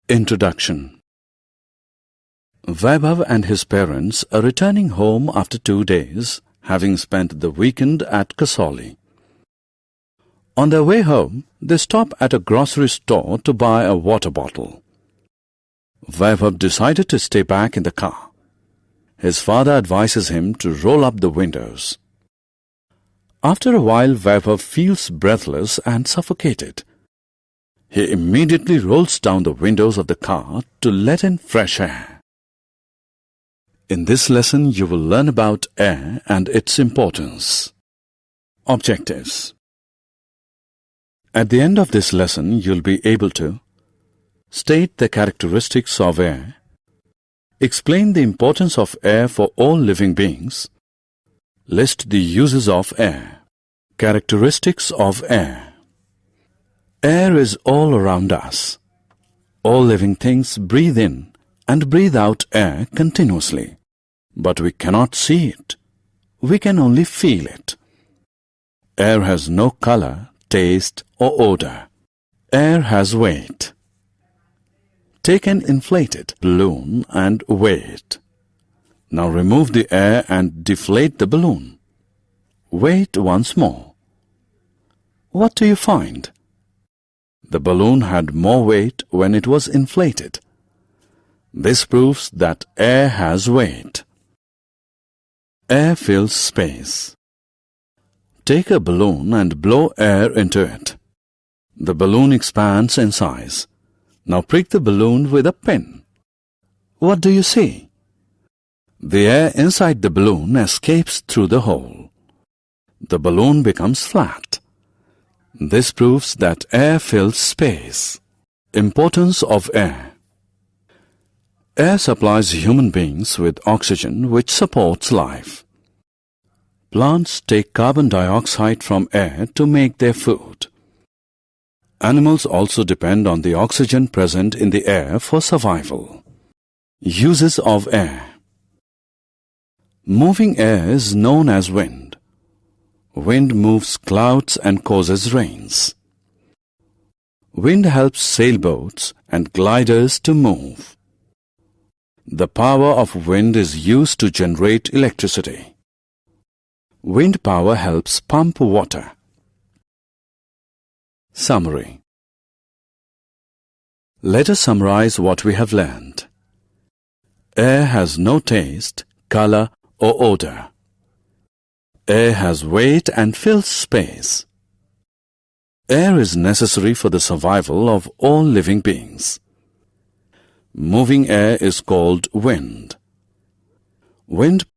Introduction. Vaibhav and his parents are returning home after 2 days, having spent the weekend at Kasauli. On their way home, they stop at a grocery store to buy a water bottle. Vaibhav decided to stay back in the car. His father advises him to roll up the windows. After a while, Vaibhav feels breathless and suffocated. He immediately rolls down the windows of the car to let in fresh air. In this lesson, you will learn about air and its importance. Objectives. At the end of this lesson, you'll be able to state the characteristics of air, explain the importance of air for all living beings, list the uses of air. Characteristics of air. Air is all around us. All living things breathe in and breathe out air continuously. But we cannot see it. We can only feel it. Air has no color, taste, or odor. Air has weight. Take an inflated balloon and weigh it. Now remove the air and deflate the balloon. Weigh it once more. What do you find? The balloon had more weight when it was inflated. This proves that air has weight. Air fills space. Take a balloon and blow air into it. The balloon expands in size. Now prick the balloon with a pin. What do you see? The air inside the balloon escapes through the hole. The balloon becomes flat. This proves that air fills space. Importance of air. Air supplies human beings with oxygen, which supports life. Plants take carbon dioxide from air to make their food. Animals also depend on the oxygen present in the air for survival. Uses of air. Moving air is known as wind. Wind moves clouds and causes rains. Wind helps sailboats and gliders to move. The power of wind is used to generate electricity. Wind power helps pump water. Summary. Let us summarize what we have learned. Air has no taste, color, or odor. Air has weight and fills space. Air is necessary for the survival of all living beings. Moving air is called wind. Wind